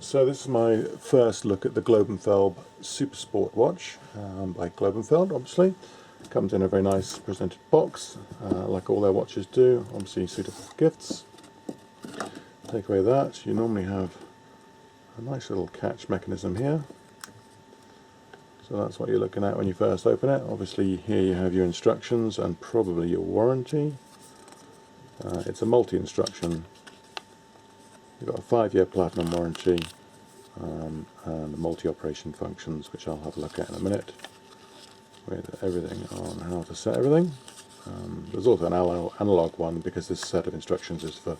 So this is my first look at the Globenfeld Super Sport watch by Globenfeld, obviously. Comes in a very nice presented box, like all their watches do, obviously suitable for gifts. Take away that, you normally have a nice little catch mechanism here. So that's what you're looking at when you first open it. Obviously here you have your instructions and probably your warranty. It's a multi-instruction. You've got a 5-year platinum warranty and multi-operation functions, which I'll have a look at in a minute, with everything on how to set everything. There's also an analog one, because this set of instructions is for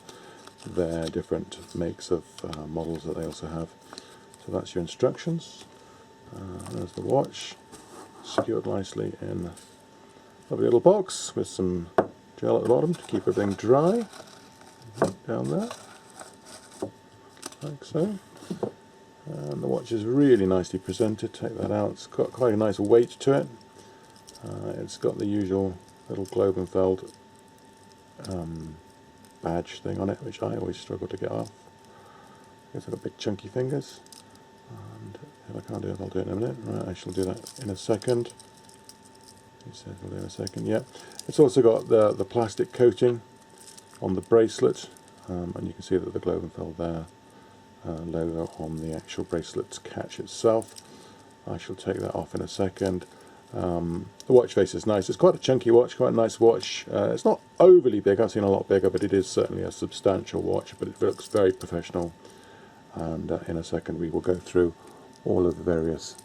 their different makes of models that they also have. So that's your instructions. There's the watch, secured nicely in a lovely little box with some gel at the bottom to keep everything dry. Down there, like so. And the watch is really nicely presented. Take that out. It's got quite a nice weight to it. It's got the usual little Globenfeld badge thing on it, which I always struggle to get off. I guess I've got big chunky fingers. And if I can't do it, I'll do it in a minute. Right, I shall do that in a second. He said we'll do it in a second. Yeah. It's also got the plastic coating on the bracelet, and you can see that the Globenfeld there logo on the actual bracelet's catch itself. I shall take that off in a second. The watch face is nice. It's quite a chunky watch, quite a nice watch. It's not overly big, I've seen a lot bigger, but it is certainly a substantial watch, but it looks very professional. And in a second we will go through all of the various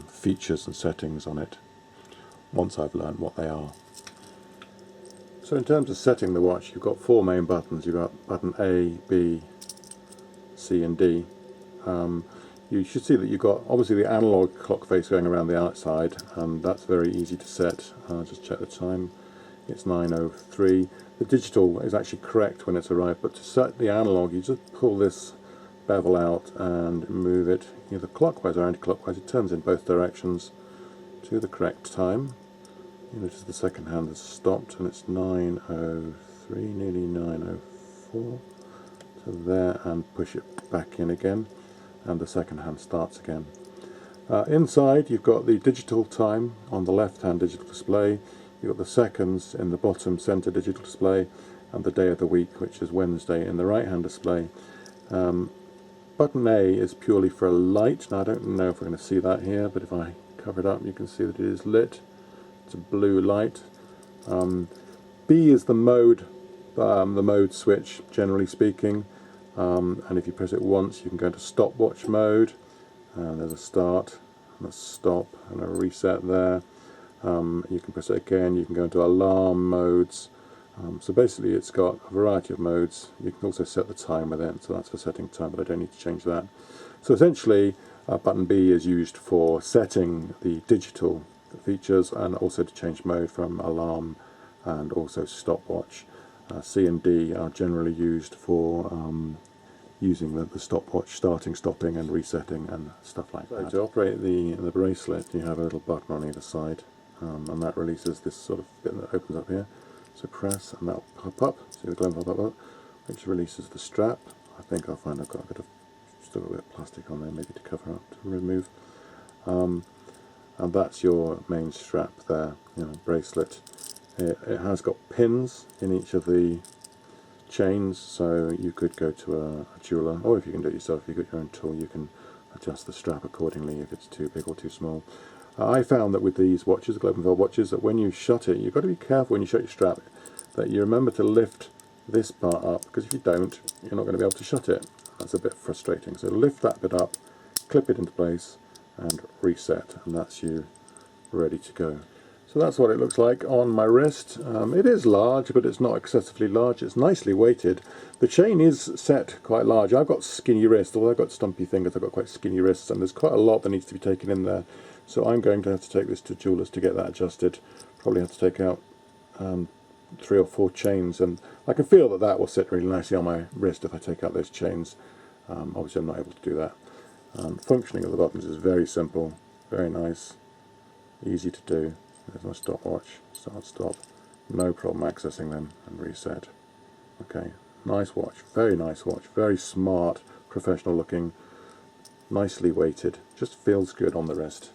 features and settings on it, once I've learned what they are. So in terms of setting the watch, you've got 4 main buttons. You've got button A, B, C and D. You should see that you've got obviously the analog clock face going around the outside, and that's very easy to set. Just check the time, it's 9:03. The digital is actually correct when it's arrived, but to set the analog you just pull this bevel out and move it either clockwise or anti-clockwise. It turns in both directions to the correct time. You notice the second hand has stopped and it's 9:03, nearly 9:04. So there, and push it back in again, and the second hand starts again. Inside you've got the digital time on the left hand digital display, you've got the seconds in the bottom center digital display, and the day of the week, which is Wednesday, in the right hand display. Button A is purely for a light. Now I don't know if we're going to see that here, but if I cover it up you can see that it is lit. It's a blue light. B is the mode switch, generally speaking. And if you press it once you can go into stopwatch mode, and there's a start and a stop and a reset there. You can press it again, you can go into alarm modes. So basically it's got a variety of modes. You can also set the time with it, so that's for setting time, but I don't need to change that. So essentially button B is used for setting the digital features, and also to change mode from alarm and also stopwatch. C and D are generally used for using the stopwatch, starting, stopping and resetting and stuff like that. To operate the bracelet you have a little button on either side, and that releases this sort of bit that opens up here. So press and that'll pop up, see the Globenfeld pop up, which releases the strap. I think I'll find I've got still got a bit of plastic on there, maybe to cover up, to remove. And that's your main strap there, bracelet. It has got pins in each of the chains, so you could go to a jeweler, or if you can do it yourself, if you've got your own tool, you can adjust the strap accordingly if it's too big or too small. I found that with these watches, the Globenfeld watches, that when you shut it, you've got to be careful when you shut your strap, that you remember to lift this part up, because if you don't, you're not going to be able to shut it. That's a bit frustrating. So lift that bit up, clip it into place, and reset, and that's you ready to go. So that's what it looks like on my wrist. It is large, but it's not excessively large. It's nicely weighted. The chain is set quite large. I've got skinny wrists, although I've got stumpy fingers, I've got quite skinny wrists, and there's quite a lot that needs to be taken in there. So I'm going to have to take this to jewelers to get that adjusted. Probably have to take out 3 or 4 chains, and I can feel that that will sit really nicely on my wrist if I take out those chains. Obviously I'm not able to do that. Functioning of the buttons is very simple, very nice, easy to do. There's my stopwatch, start, stop, no problem accessing them, and reset. Okay, nice watch, very smart, professional looking, nicely weighted, just feels good on the wrist.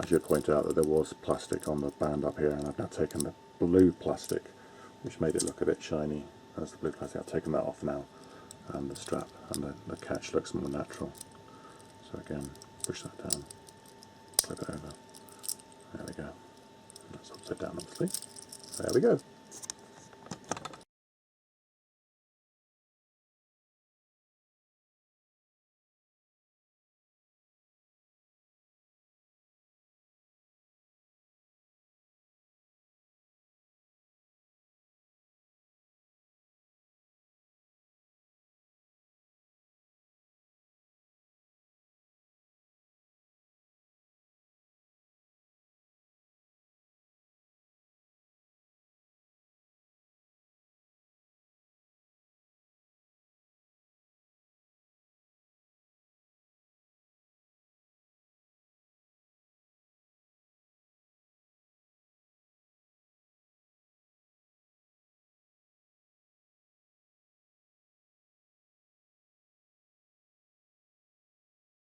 I should point out that there was plastic on the band up here, and I've now taken the blue plastic, which made it look a bit shiny as the blue plastic. I've taken that off now, and the strap and the catch looks more natural. So again, push that down, flip it over. There we go. That's upside down, obviously. There we go.